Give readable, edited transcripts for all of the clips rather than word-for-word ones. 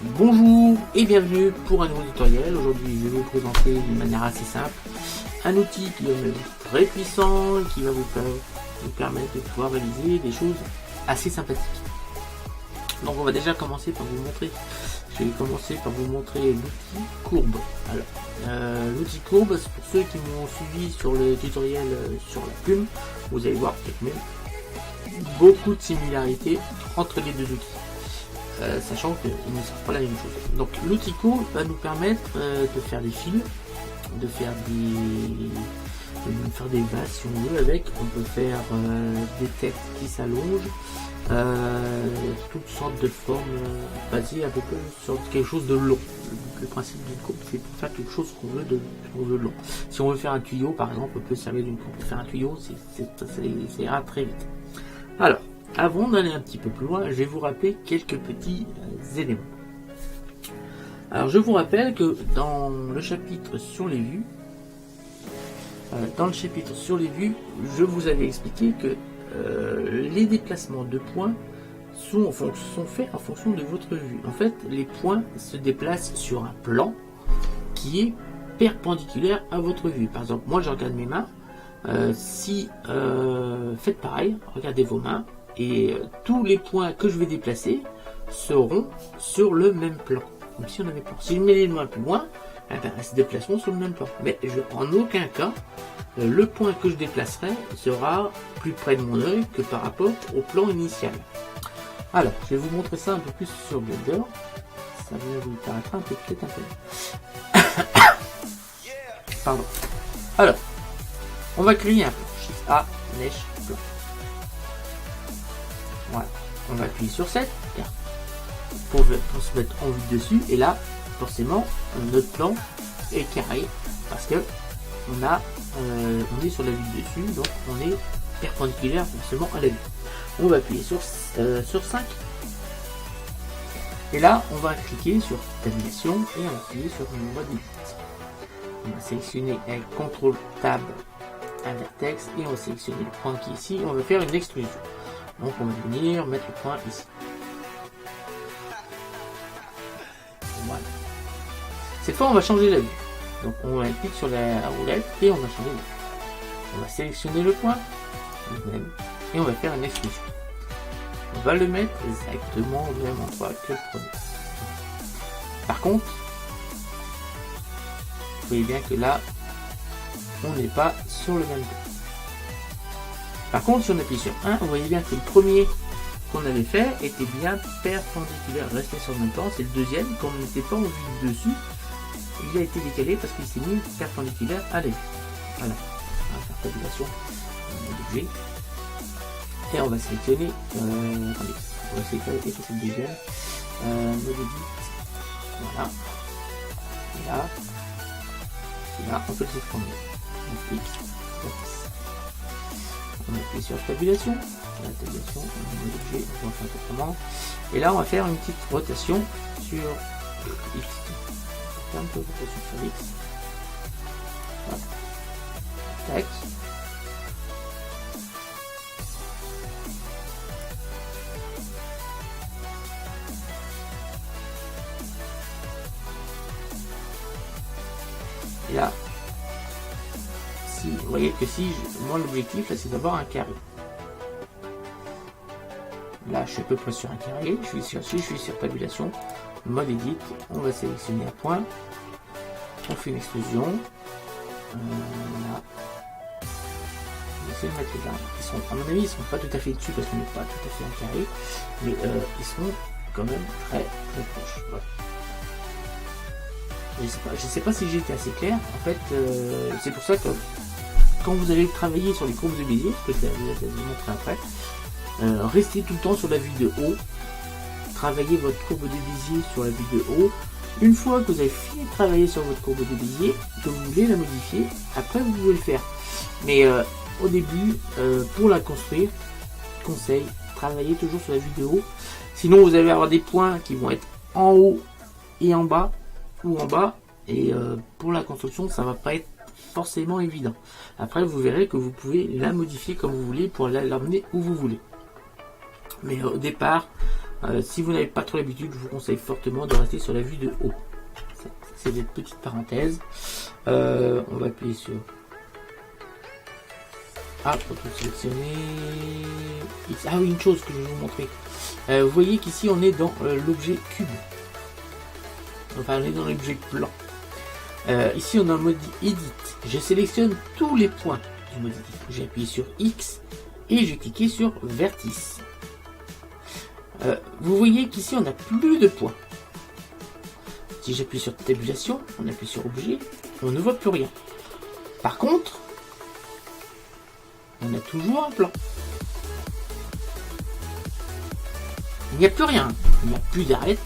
Bonjour et bienvenue pour un nouveau tutoriel. Aujourd'hui je vais vous présenter d'une manière assez simple un outil qui est très puissant et qui va vous permettre de pouvoir réaliser des choses assez sympathiques. Donc on va déjà commencer par vous montrer. Je vais commencer par vous montrer l'outil courbe. Alors l'outil courbe, c'est pour ceux qui m'ont suivi sur le tutoriel sur la plume, vous allez voir qu'il y a même beaucoup de similarités entre les deux outils. Sachant qu'ils ne sont pas la même chose. Donc l'outil courbe va nous permettre de faire des fils, de faire des vases si on veut avec. On peut faire des têtes qui s'allongent, toutes sortes de formes basées à peu près sur quelque chose de long. Le principe d'une courbe, c'est pour faire quelque chose qu'on veut de long. Si on veut faire un tuyau par exemple, on peut servir d'une courbe pour faire un tuyau, ça ira très vite. Alors, avant d'aller un petit peu plus loin, je vais vous rappeler quelques petits éléments. Alors je vous rappelle que dans le chapitre sur les vues, je vous avais expliqué que les déplacements de points sont faits en fonction de votre vue. En fait, les points se déplacent sur un plan qui est perpendiculaire à votre vue. Par exemple, moi je regarde mes mains. Faites pareil, regardez vos mains. Et tous les points que je vais déplacer seront sur le même plan, comme si on avait plan. Si je mets les mains plus loin, elles se déplaceront sur le même plan. Mais en aucun cas, le point que je déplacerai sera plus près de mon œil que par rapport au plan initial. Alors, je vais vous montrer ça un peu plus sur Blender. Ça va vous paraître peut-être un peu. Pardon. Alors, on va créer un plan. Shift A, Mesh, plan. Voilà, on va appuyer sur 7 pour se mettre en vue dessus, et là forcément notre plan est carré parce que on est sur la vue dessus, donc on est perpendiculaire forcément à la vue. On va appuyer sur 5 et là on va cliquer sur tabulation et on va appuyer sur le mode edit. On va sélectionner avec CTRL Tab un vertex et on va sélectionner le point qui est ici et on va faire une extrusion. Donc on va venir mettre le point ici. Voilà. Cette fois on va changer la vue. Donc on va cliquer sur la roulette et on va changer la vue. On va sélectionner le point et on va faire une extrusion. On va le mettre exactement au même endroit que le premier. Par contre, vous voyez bien que là on n'est pas sur le même point. Par contre, si on appuie sur 1, vous voyez bien que le premier qu'on avait fait était bien perpendiculaire, resté sur le même plan. C'est le deuxième, comme on n'était pas en vue dessus, il a été décalé parce qu'il s'est mis perpendiculaire à la vue. Voilà, on va faire tabulation d'objet. Et on va sélectionner, attendez, on va sélectionner que c'est le deuxième. Mode edit, voilà. Et là, on peut le sélectionner. On clique, on appuie sur tabulation, la tabulation, on va faire autrement. Et là on va faire une petite rotation sur X. On va faire un peu de rotation sur X. Voilà. Tac. Et là, vous voyez que moi l'objectif là c'est d'avoir un carré. Là je suis à peu près sur un carré, je suis sur tabulation, mode edit, on va sélectionner un point, on fait une extrusion, là. On va essayer de mettre les là. À mon avis ils sont pas tout à fait dessus parce qu'on n'est pas tout à fait un carré, mais ils sont quand même très proches. Voilà. Je sais pas si j'ai été assez clair, en fait c'est pour ça que quand vous allez travailler sur les courbes de Bézier, que je vais vous montrer après, restez tout le temps sur la vue de haut, travaillez votre courbe de Bézier sur la vue de haut. Une fois que vous avez fini de travailler sur votre courbe de Bézier, que vous voulez la modifier, après vous pouvez le faire. Mais au début, pour la construire, conseil, travaillez toujours sur la vue de haut. Sinon vous allez avoir des points qui vont être en haut et en bas, ou en bas, et pour la construction ça va pas être forcément évident. Après vous verrez que vous pouvez la modifier comme vous voulez pour l'emmener où vous voulez. Mais au départ, Si vous n'avez pas trop l'habitude, je vous conseille fortement de rester sur la vue de haut. C'est des petites parenthèses. On va appuyer sur A pour tout sélectionner. Ah oui, une chose que je vais vous montrer. Vous voyez qu'ici on est dans l'objet cube. Enfin, on est dans l'objet plan. Ici on est en mode Edit. Je sélectionne tous les points du mode Edit. J'ai appuyé sur X et j'ai cliqué sur Vertice. Vous voyez qu'ici on n'a plus de points. Si j'appuie sur tabulation, on appuie sur objet, on ne voit plus rien. Par contre, on a toujours un plan. Il n'y a plus rien. Il n'y a plus d'arête,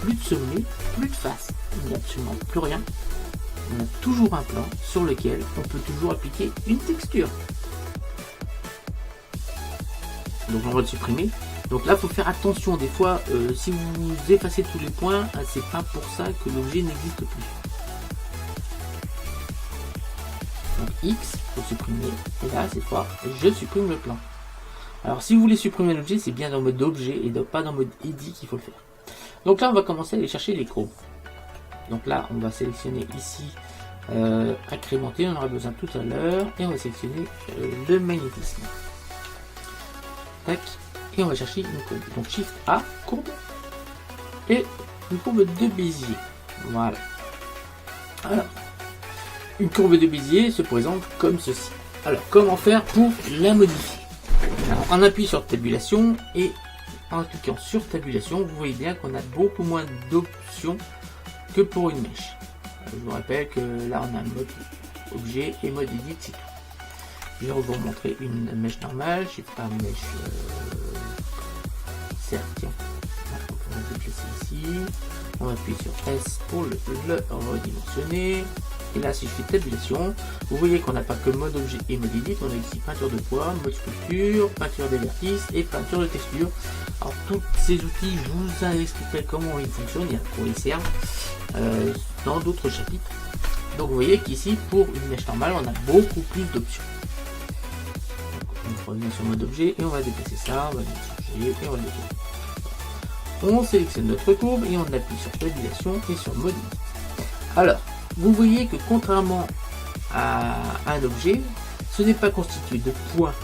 plus de sommet, plus de face. Il n'y a absolument plus rien. On a toujours un plan sur lequel on peut toujours appliquer une texture. Donc on va le supprimer. Donc là, il faut faire attention. Des fois, si vous effacez tous les points, c'est pas pour ça que l'objet n'existe plus. Donc X pour supprimer. Et là, cette fois, je supprime le plan. Alors, si vous voulez supprimer l'objet, c'est bien dans le mode objet et pas dans le mode edit qu'il faut le faire. Donc là, on va commencer à aller chercher les courbes. Donc là, on va sélectionner ici incrémenter. On aura besoin tout à l'heure. Et on va sélectionner le magnétisme. Tac. Et on va chercher une courbe. Donc Shift A, courbe. Et une courbe de Bézier. Voilà. Alors, une courbe de Bézier se présente comme ceci. Alors, comment faire pour la modifier? Alors, on appuie sur tabulation et en cliquant sur tabulation, vous voyez bien qu'on a beaucoup moins d'options que pour une mèche. Je vous rappelle que là, on a un mode objet et mode edit, c'est tout. Je vais vous montrer une mèche normale. Je sais pas, mèche certes, tiens. On peut la déplacer ici. On appuie sur S pour le redimensionner. Et là, si je fais tabulation, vous voyez qu'on n'a pas que mode objet et mode edit. On a ici peinture de poids, mode sculpture, peinture des vertices et peinture de texture. Alors, tous ces outils, je vous expliquerai comment ils fonctionnent et à quoi ils servent dans d'autres chapitres. Donc, vous voyez qu'ici, pour une mèche normale, on a beaucoup plus d'options. On revient sur mode objet et on va déplacer ça, on va changer et on va le déplacer. On sélectionne notre courbe et on appuie sur tabulation et sur mode edit. Alors, vous voyez que contrairement à un objet, ce n'est pas constitué de points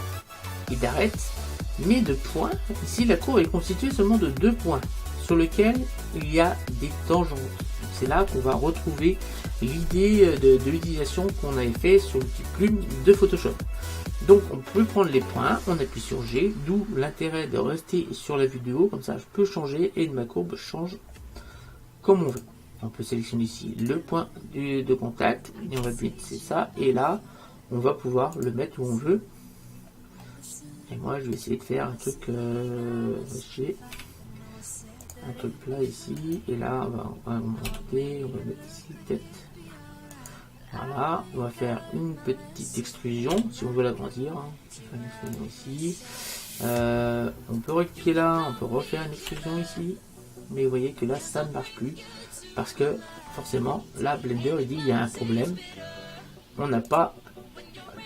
et d'arêtes, mais de points. Ici, la courbe est constituée seulement de 2 points sur lesquels il y a des tangentes. C'est là qu'on va retrouver l'idée de l'utilisation qu'on avait fait sur l'outil plume de Photoshop. Donc on peut prendre les points, on appuie sur G, d'où l'intérêt de rester sur la vue de haut, comme ça je peux changer et ma courbe change comme on veut. On peut sélectionner ici le point de contact et on va baisser ça et là on va pouvoir le mettre où on veut. Et moi je vais essayer de faire un truc plat ici et là on va monter, on va mettre ici tête. Voilà, on va faire une petite extrusion si on veut l'agrandir. Une extrusion ici. On peut rectifier là, on peut refaire une extrusion ici. Mais vous voyez que là ça ne marche plus. Parce que forcément, là Blender il dit il y a un problème. On n'a pas.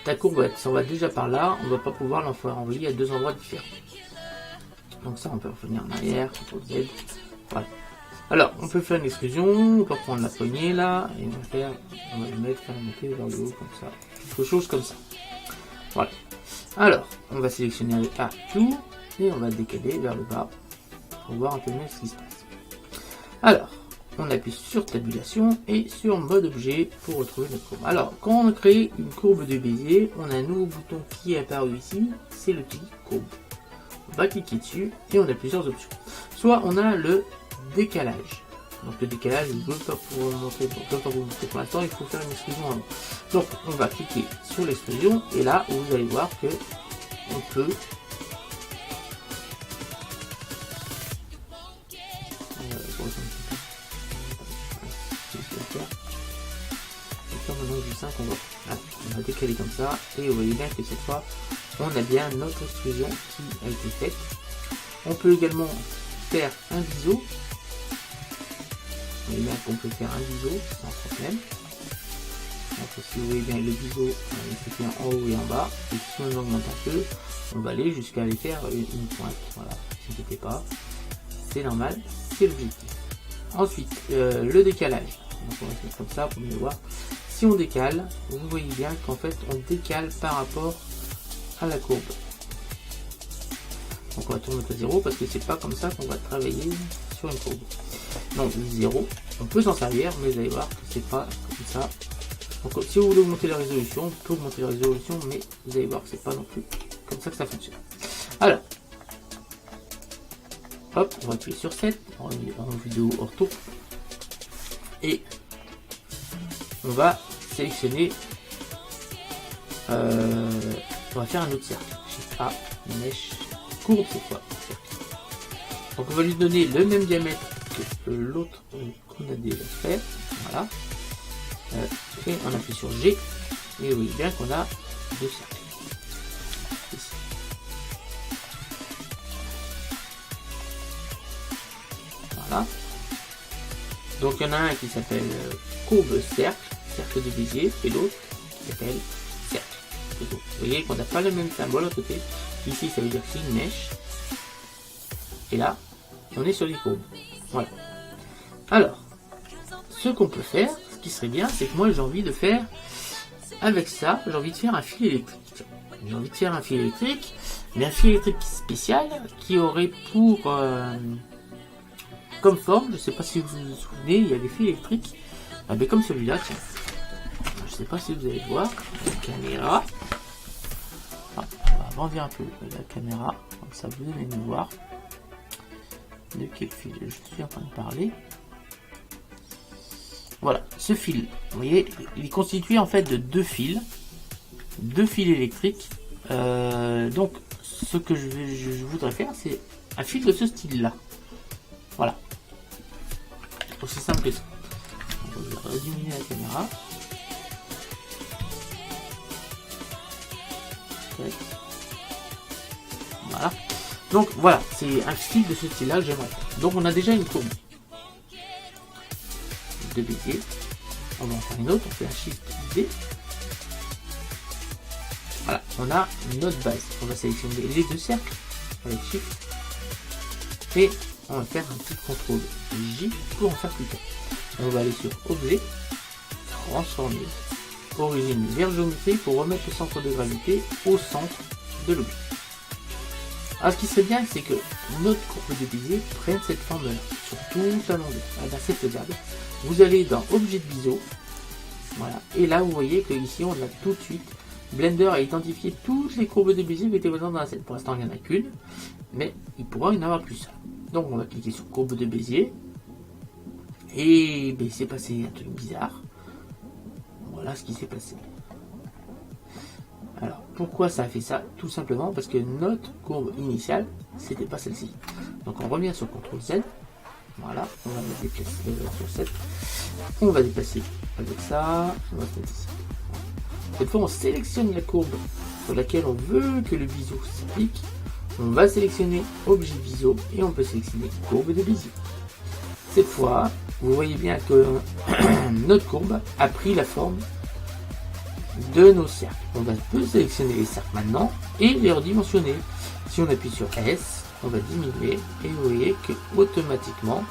Ta courbe s'en va déjà par là, on ne va pas pouvoir l'envoyer à 2 endroits différents. Donc ça on peut revenir en arrière, CTRL Z. Voilà. Alors, on peut faire une extrusion, on peut prendre la poignée là, et on va le mettre, faire monter vers le haut comme ça. Quelque chose comme ça. Voilà. Alors, on va sélectionner avec A tout, et on va décaler vers le bas, pour voir un peu mieux ce qui se passe. Alors, on appuie sur tabulation et sur mode objet pour retrouver notre courbe. Alors, quand on crée une courbe de Bézier, on a un nouveau bouton qui est apparu ici, c'est l'outil courbe. On va cliquer dessus, et on a plusieurs options. Soit on a le décalage. Donc le décalage, je ne peux pas vous montrer pour l'instant, il faut faire une extrusion avant. Donc on va cliquer sur l'extrusion et là vous allez voir que on peut on va décaler comme ça et vous voyez bien que cette fois on a bien notre extrusion qui a été faite. On peut également faire un biseau. Vous voyez bien qu'on peut faire un biseau sans problème. Donc si vous voyez bien le biseau, il se fait en haut et en bas. Et si on augmente un peu, on va aller jusqu'à aller faire une pointe. Voilà, n'inquiétez pas. c'est normal, c'est l'objectif. Ensuite, le décalage. Donc on va faire comme ça pour mieux voir. Si on décale, vous voyez bien qu'en fait on décale par rapport à la courbe. Donc on va tourner à 0 parce que c'est pas comme ça qu'on va travailler sur une courbe. Donc 0, on peut s'en servir, mais vous allez voir que c'est pas comme ça. Donc si vous voulez augmenter la résolution, on peut augmenter la résolution, mais vous allez voir que c'est pas non plus comme ça que ça fonctionne. Alors, hop, on va appuyer sur 7 en vidéo ortho et on va sélectionner, on va faire un autre cercle. Shift A, mèche, courbe cette fois. Donc on va lui donner le même diamètre que l'autre qu'on a déjà fait. Voilà. Et on appuie sur G et vous voyez bien qu'on a deux cercles. Ici. Voilà. Donc il y en a un qui s'appelle courbe cercle de Bézier, et l'autre qui s'appelle cercle. Vous voyez qu'on n'a pas le même symbole à côté. Ici ça veut dire que c'est une mèche. Et là, on est sur les courbes. Voilà. Alors, ce qu'on peut faire, ce qui serait bien, c'est que moi j'ai envie de faire, avec ça, j'ai envie de faire un fil électrique. J'ai envie de faire un fil électrique, mais un fil électrique spécial qui aurait pour comme forme, je ne sais pas si vous vous souvenez, il y a des fils électriques, mais comme celui-là, tiens. Je ne sais pas si vous allez voir, la caméra. Ah, on va agrandir un peu la caméra, comme ça vous allez nous voir de quel fil je suis en train de parler. Voilà, ce fil, vous voyez, il est constitué en fait de deux fils électriques. Donc, ce que je voudrais faire, c'est un fil de ce style-là. Voilà. Aussi simple que ça. On va diminuer la caméra. Voilà. Donc voilà, c'est un fil de ce style-là que j'aimerais faire. Donc on a déjà une courbe de Bézier. On va en faire une autre, on fait un Shift D. Voilà, on a notre base. On va sélectionner les deux cercles avec Shift. Et on va faire un petit contrôle J pour en faire plus tard. On va aller sur Objet, Transformer, Origine vers Géométrie pour remettre le centre de gravité au centre de l'objet. Alors ce qui serait bien, c'est que notre courbe de Bézier prenne cette forme-là sur toute la longueur. C'est faisable. Vous allez dans Objet de biseau, voilà, et là vous voyez que ici on a tout de suite Blender a identifié toutes les courbes de Bézier qui étaient présentes dans la scène. Pour l'instant il n'y en a qu'une, mais il pourra y en avoir plus. Donc on va cliquer sur courbe de Bézier et ben, il s'est passé un truc bizarre. Voilà ce qui s'est passé. Alors, pourquoi ça a fait ça? Tout simplement parce que notre courbe initiale, c'était pas celle-ci. Donc, on revient sur CTRL Z. Voilà, on va mettre déplacer sur 7. On va déplacer avec ça. On va se mettre ici. Cette fois, on sélectionne la courbe sur laquelle on veut que le biseau s'applique. On va sélectionner objet biseau et on peut sélectionner courbe de Bézier. Cette fois, vous voyez bien que notre courbe a pris la forme de nos cercles. On va sélectionner les cercles maintenant et les redimensionner. Si on appuie sur S, on va diminuer et vous voyez que automatiquement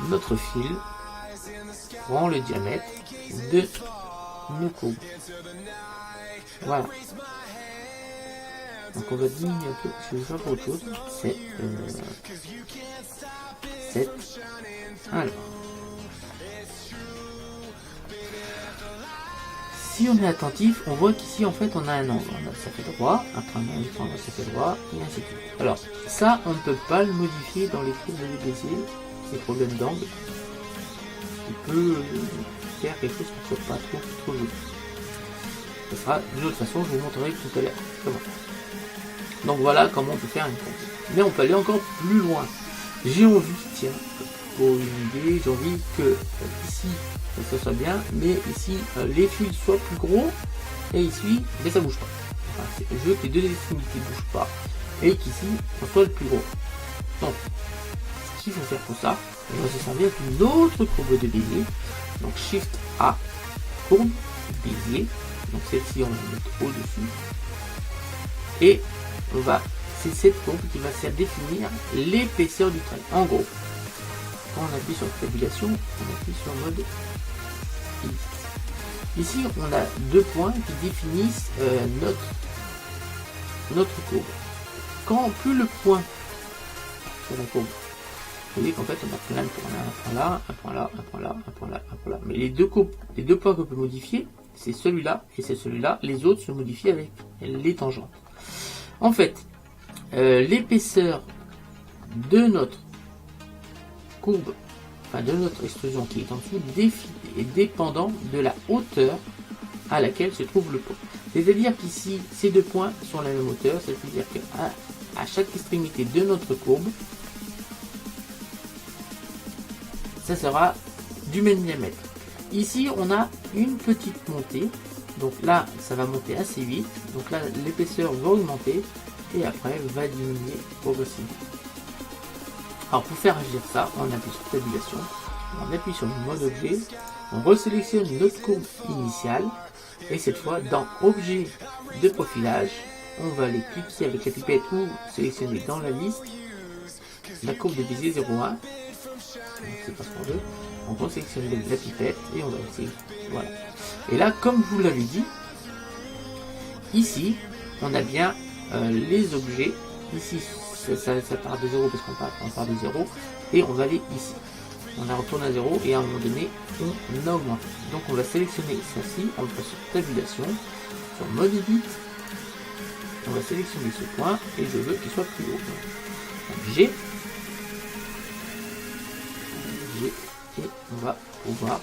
notre fil prend le diamètre de nos courbes. Voilà. Donc on va diminuer un peu, je vais faire autre chose. C'est 7. Alors. Si on est attentif, on voit qu'ici en fait on a un angle. Ça fait droit, après un angle, ça fait droit, et ainsi de suite. Alors, ça on ne peut pas le modifier dans les courbes de Bézier, ces problèmes d'angle. Il peut faire quelque chose qui ne soit pas trop joli. Ce sera d'une autre façon, je vous montrerai tout à l'heure comment. Donc voilà comment on peut faire une courbe. Mais on peut aller encore plus loin. J'ai envie, tiens, pour une idée, j'ai envie que ici ça soit bien, mais ici les fils soient plus gros et ici mais ça bouge pas. Enfin, je veux que les deux extrémités ne bougent pas et qu'ici on soit le plus gros. Donc ce qu'il faut faire pour ça, on va se servir d'une autre courbe de Bézier. Donc Shift A, courbe Bézier. Donc celle-ci on va la mettre au-dessus et on va c'est cette courbe qui va faire définir l'épaisseur du trait. En gros, quand on appuie sur tabulation, on appuie sur mode edit. Ici, on a deux points qui définissent notre courbe. Quand plus le point sur la courbe, vous voyez qu'en fait on a plein de points. On a un point là, un point là, un point là, un point là, un point là. Mais les deux points qu'on peut modifier, c'est celui-là et c'est celui-là. Les autres se modifient avec les tangentes. En fait, l'épaisseur de notre courbe, enfin de notre extrusion qui est en dessous, est dépendant de la hauteur à laquelle se trouve le point. C'est-à-dire qu'ici, ces deux points sont à la même hauteur, c'est-à-dire qu'à chaque extrémité de notre courbe, ça sera du même diamètre. Ici, on a une petite montée, donc là, ça va monter assez vite, donc là, l'épaisseur va augmenter, et après, va diminuer progressivement. Alors, pour faire agir ça, on appuie sur tabulation, on appuie sur le mode objet, on resélectionne notre courbe initiale, et cette fois, dans objet de profilage, on va aller cliquer avec la pipette ou sélectionner dans la liste la courbe de Bézier 01. C'est pas ce qu'on veut. On va sélectionner la pipette et on va essayer. Voilà. Et là, comme je vous l'avais dit, ici, on a bien les objets. Ici, ça part de 0 parce qu'on part de 0. Et on va aller ici. On a retourné à 0 et à un moment donné, on augmente. Donc on va sélectionner ceci, on va sur tabulation, sur mode edit, on va sélectionner ce point et je veux qu'il soit plus haut. Donc G, et on va pouvoir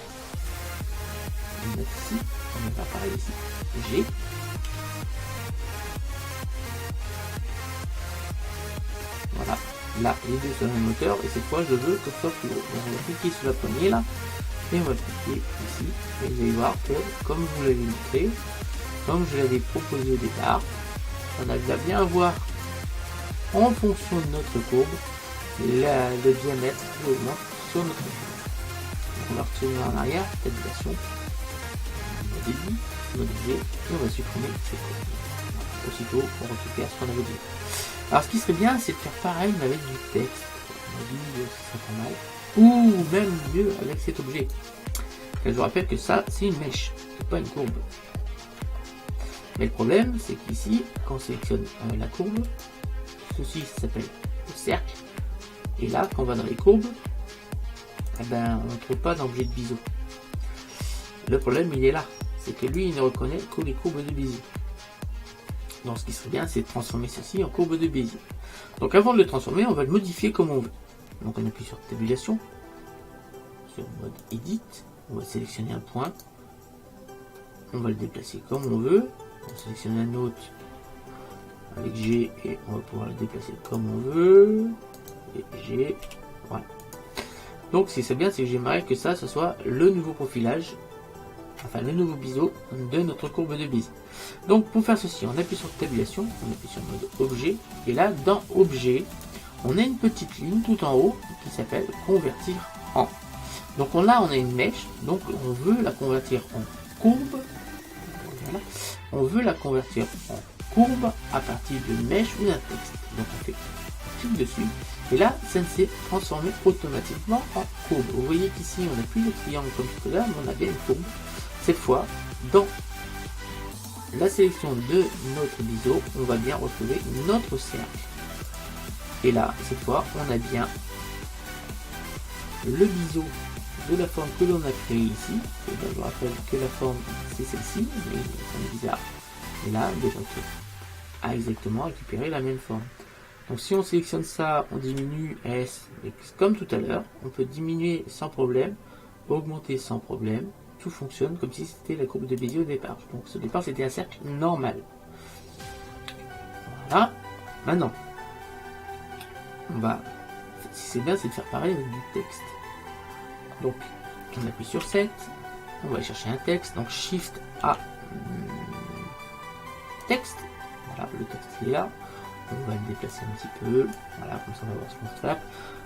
mettre ici, on va faire pareil ici, G. Voilà. Là, les deux sur la même hauteur, et cette fois, je veux que ce soit plus haut. Donc, on va cliquer sur la poignée là, et on va cliquer ici, et vous allez voir que, comme je vous l'avais montré, comme je l'avais proposé au départ, on va bien voir, en fonction de notre courbe, le diamètre qui augmente sur notre courbe. Donc, on va retourner en arrière, tabulation, mode edit, mode objet, et on va supprimer cette courbe. Aussitôt, on récupère ce qu'on avait dit. Alors ce qui serait bien, c'est de faire pareil mais avec du texte. On a dit ça serait pas mal. Ou même mieux avec cet objet. Et je vous rappelle que ça, c'est une mèche, c'est pas une courbe. Mais le problème, c'est qu'ici, quand on sélectionne la courbe, ceci s'appelle le cercle. Et là, quand on va dans les courbes, eh ben, on ne trouve pas d'objet de biseau. Le problème, il est là. C'est que lui, il ne reconnaît que les courbes de Bézier. Donc ce qui serait bien, c'est de transformer ceci en courbe de Bézier. Donc avant de le transformer, on va le modifier comme on veut. Donc on appuie sur tabulation, sur mode edit, on va sélectionner un point, on va le déplacer comme on veut, on sélectionne un autre avec G et on va pouvoir le déplacer comme on veut, et G, voilà. Donc ce qui serait bien, c'est que j'aimerais que ça, ce soit le nouveau profilage, enfin le nouveau biseau de notre courbe de Bézier. Donc pour faire ceci, on appuie sur tabulation, on appuie sur mode objet, et là dans objet, on a une petite ligne tout en haut qui s'appelle convertir en. Donc on a une mèche, donc on veut la convertir en courbe. Voilà. On veut la convertir en courbe à partir d'une mèche ou d'un texte. Donc on fait clic dessus, et là ça s'est transformé automatiquement en courbe. Vous voyez qu'ici on n'a plus de triangle comme tout à l'heure, mais on a bien une courbe. Cette fois, dans la sélection de notre biseau, on va bien retrouver notre cercle. Et là, cette fois, on a bien le biseau de la forme que l'on a créé ici. Et bien, je vous rappelle que la forme, c'est celle-ci, mais c'est bizarre. Et là, déjà, on a exactement récupéré la même forme. Donc si on sélectionne ça, on diminue S, comme tout à l'heure. On peut diminuer sans problème, augmenter sans problème. Tout fonctionne comme si c'était la courbe de Bézier au départ. Donc au départ c'était un cercle normal. Voilà. Maintenant, on va, si c'est bien, c'est de faire pareil avec du texte. Donc on appuie sur 7, on va aller chercher un texte, donc Shift A, texte. Voilà, le texte est là. On va le déplacer un petit peu. Voilà, comme ça on va voir ce qu'on se fait.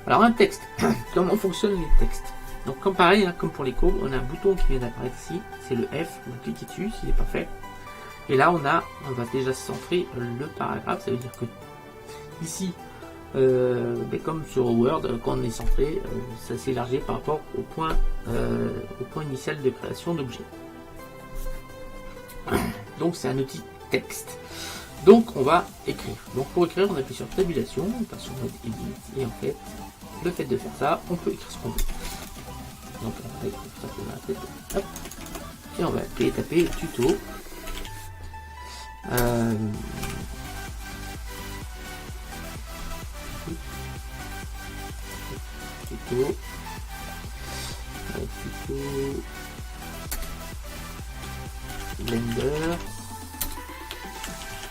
Alors un texte, comment fonctionnent les textes? Donc comme pareil, hein, comme pour les courbes, on a un bouton qui vient d'apparaître ici, c'est le F, vous cliquez dessus s'il n'est pas fait. Et là on va déjà centrer le paragraphe, ça veut dire que Ici, mais comme sur Word, quand on est centré, ça s'élargit par rapport au point initial de création d'objet. Donc c'est un outil texte. Donc on va écrire. Donc pour écrire, on appuie sur tabulation, on passe sur mode edit, et en fait, le fait de faire ça, on peut écrire ce qu'on veut. Donc on va écrire tout simplement, hop, et on va taper tuto. Tuto Blender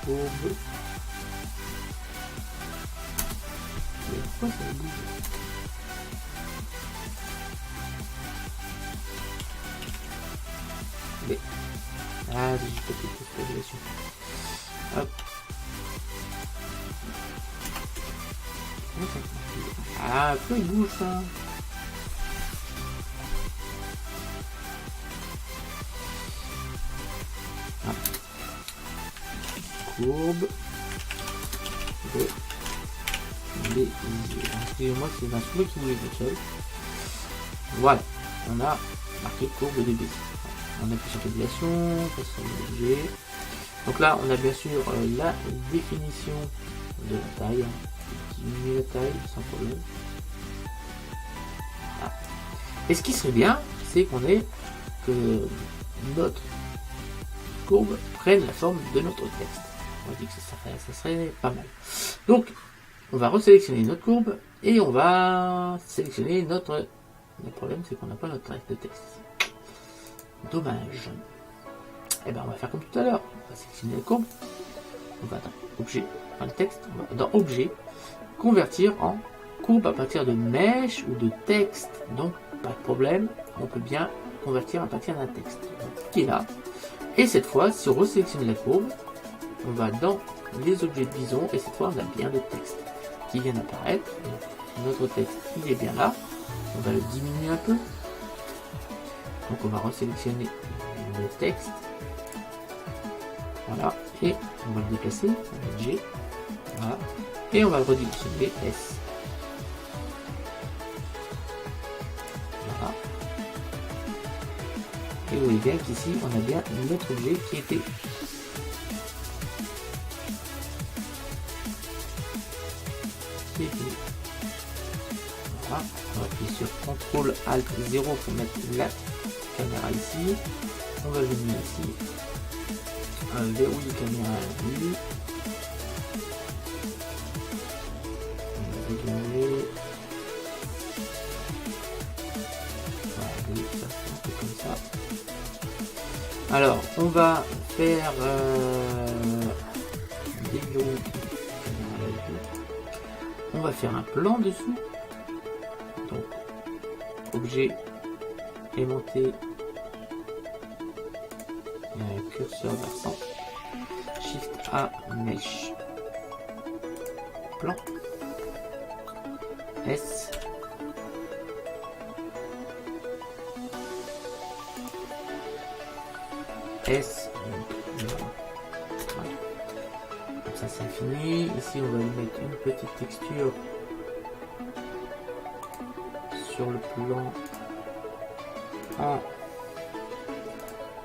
courbe. Mais pourquoi ça bouge? Mais ah, j'ai juste tapé toute la relation. Hop. Ah, pourquoi il bouge ça? Ah. Courbe de Bézier. Excusez-moi, c'est un souhait qui voulait tout seul. Voilà, on a marqué courbe de Bézier. On appuie sur tabulation, on passe sur l'objet. Donc là, on a bien sûr la définition de la taille. Diminuer la taille sans problème. Ah. Et ce qui serait bien, c'est que notre courbe prenne la forme de notre texte. On dit que ça serait pas mal. Donc, on va resélectionner notre courbe et on va sélectionner notre... Le problème, c'est qu'on n'a pas notre reste de texte. Dommage. Et ben, on va faire comme tout à l'heure. On va sélectionner la courbe. On va dans objet, enfin le texte, on va dans objet, convertir en courbe à partir de mèche ou de texte. Donc, pas de problème. On peut bien convertir à partir d'un texte. Donc, cliquez là. Et cette fois, si on resélectionne la courbe, on va dans les objets de bison et cette fois on a bien le texte qui vient d'apparaître. Notre texte il est bien là. On va le diminuer un peu. Donc on va resélectionner le texte. Voilà. Et on va le déplacer. On va G. Voilà. Et on va le redimensionner S. Voilà. Et vous voyez bien qu'ici on a bien notre objet qui était voilà. On va appuyer sur CTRL ALT 0 pour mettre la caméra ici. On va venir ici, verrouiller caméra à vue. On va dégager. Voilà, ça un peu comme ça. Alors, on va faire déverrouiller caméra à vue. On va faire un plan dessous. Donc, objet aimanté, curseur versant, Shift A, mèche, plan, S, S, voilà. Donc ça c'est fini. Ici on va lui mettre une petite texture sur le plan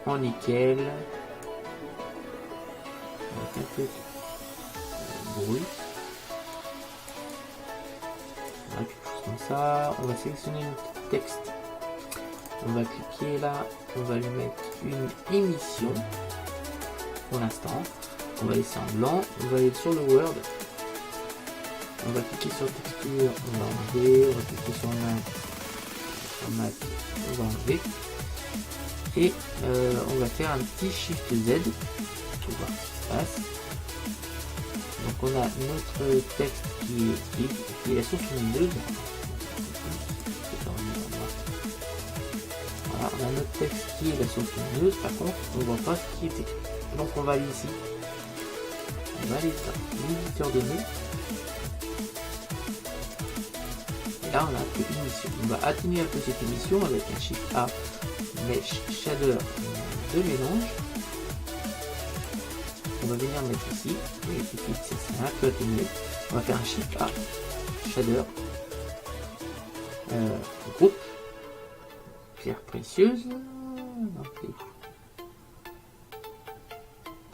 en nickel avec un peu de bruit. Voilà, quelque chose comme ça. On va sélectionner notre texte. On va cliquer là. On va lui mettre une émission pour l'instant. On va laisser en blanc. On va aller sur le Word. On va cliquer sur texture. On va enlever. On va cliquer sur Mac. On va enlever. Et on va faire un petit Shift Z pour voir ce qui se passe. Donc on a notre texte qui est la source lumineuse. Voilà, on a notre texte qui est la source lumineuse. Par contre, on ne voit pas ce qui est écrit. Donc on va aller ici. On va aller dans l'éditeur de mots. Et là on a un peu émission. On va atténuer un peu cette émission avec un Shift A. Mesh Shader de mélange. On va venir mettre ici. Et c'est un peu atténué. On va faire un Shift A, shader, groupe, pierre précieuse,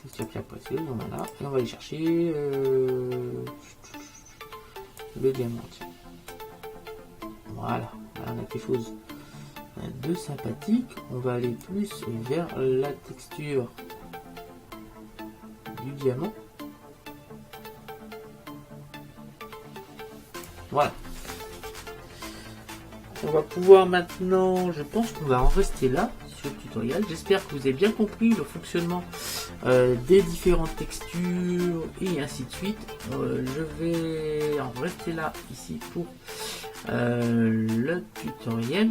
texture pierre précieuse, voilà, et on va aller chercher le diamant. Voilà, là on a quelque chose de sympathique. On va aller plus vers la texture du diamant. Voilà. On va pouvoir maintenant, je pense qu'on va en rester là sur le tutoriel. J'espère que vous avez bien compris le fonctionnement des différentes textures et ainsi de suite. Je vais en rester là ici pour le tutoriel.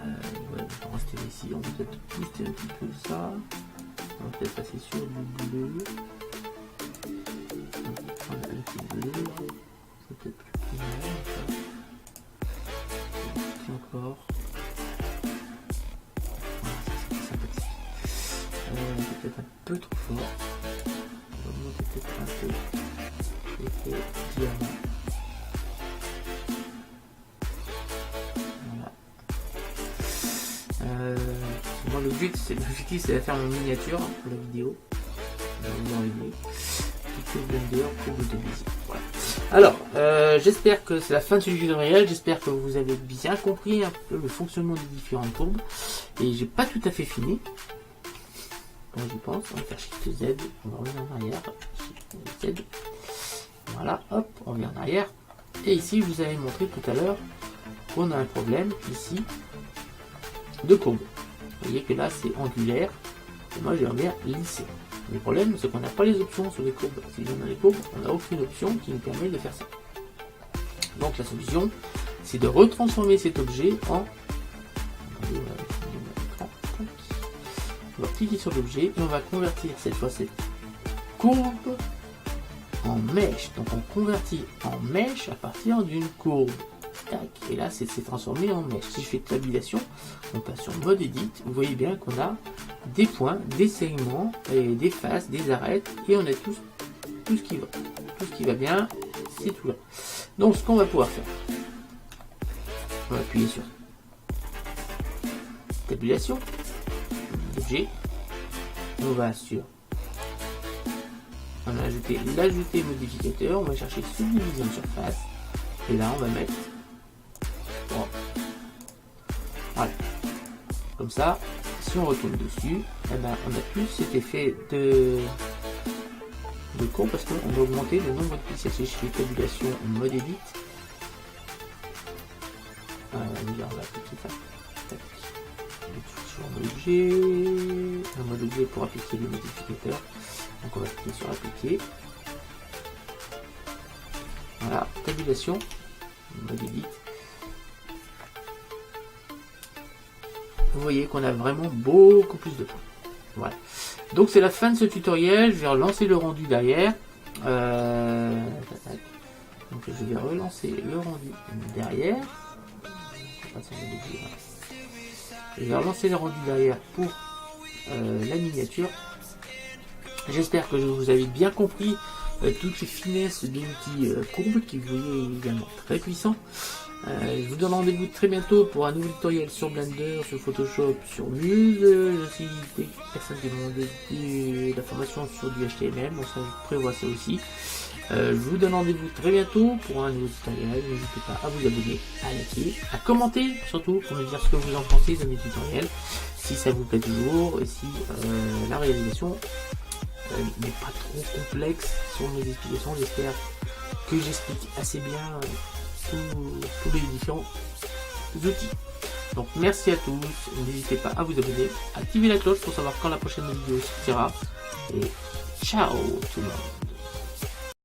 Ouais, on va rester ici, on va peut-être booster un petit peu ça. On va peut-être passer sur du bleu. On va prendre un petit bleu. C'est peut-être plus primaire. Encore. Voilà, c'est sympathique. Peut-être un peu trop fort. On va monter peut-être un peu l'effet diamant. Voilà. Bon, l'objectif c'est de faire mon miniature pour la vidéo. Blender, courbe de Bézier. Voilà. Alors, j'espère que c'est la fin de ce tutoriel. J'espère que vous avez bien compris un peu le fonctionnement des différentes courbes. Et j'ai pas tout à fait fini. Quand j'y pense, on va faire Shift Z, on va revenir en arrière. Shift Z. Voilà, hop, on revient en arrière. Et ici, je vous avais montré tout à l'heure qu'on a un problème ici de courbe. Vous voyez que là, c'est angulaire. Et moi, j'aimerais bien lisser. Le problème, c'est qu'on n'a pas les options sur les courbes. Si on a les courbes, on n'a aucune option qui nous permet de faire ça. Donc la solution, c'est de retransformer cet objet en... On va cliquer sur l'objet et on va convertir cette fois cette courbe en mèche. Donc on convertit en mèche à partir d'une courbe. Tac. Et là, c'est transformé en mèche. Si je fais tabulation, on passe sur mode edit. Vous voyez bien qu'on a des points, des segments, et des faces, des arêtes, et on a tout ce qui va. Tout ce qui va bien, c'est tout là. Donc ce qu'on va pouvoir faire, on va appuyer sur tabulation, objet, on va sur, on va ajouter l'ajouter modificateur, on va chercher subdivision de surface, et là on va mettre, bon, voilà, comme ça. Si on retourne dessus, eh ben, on a plus cet effet de courbe parce qu'on va augmenter le nombre de pixels. Si je fais tabulation en mode edit, on va appliquer ça. Sur un mode objet pour appliquer les modificateurs. Donc on va cliquer sur appliquer. Voilà, tabulation, mode edit. Vous voyez qu'on a vraiment beaucoup plus de points. Voilà. Donc c'est la fin de ce tutoriel. Je vais relancer le rendu derrière. Donc je vais relancer le rendu derrière. Je vais relancer le rendu derrière pour la miniature. J'espère que vous avez bien compris toutes les finesses de l'outil courbe qui vous voyez également très puissant. Je vous donne rendez-vous très bientôt pour un nouveau tutoriel sur Blender, sur Photoshop, sur Muse. Je suis des personnes qui m'ont demandé de la formation sur du HTML, donc ça, je prévois ça aussi. Je vous donne rendez-vous très bientôt pour un nouveau tutoriel. N'hésitez pas à vous abonner, à liker, à commenter surtout pour me dire ce que vous en pensez de mes tutoriels, si ça vous plaît toujours et si la réalisation n'est pas trop complexe sur mes explications. J'espère que j'explique assez bien tous les différents outils. Donc merci à tous, n'hésitez pas à vous abonner, activer la cloche pour savoir quand la prochaine vidéo sortira et ciao tout le monde.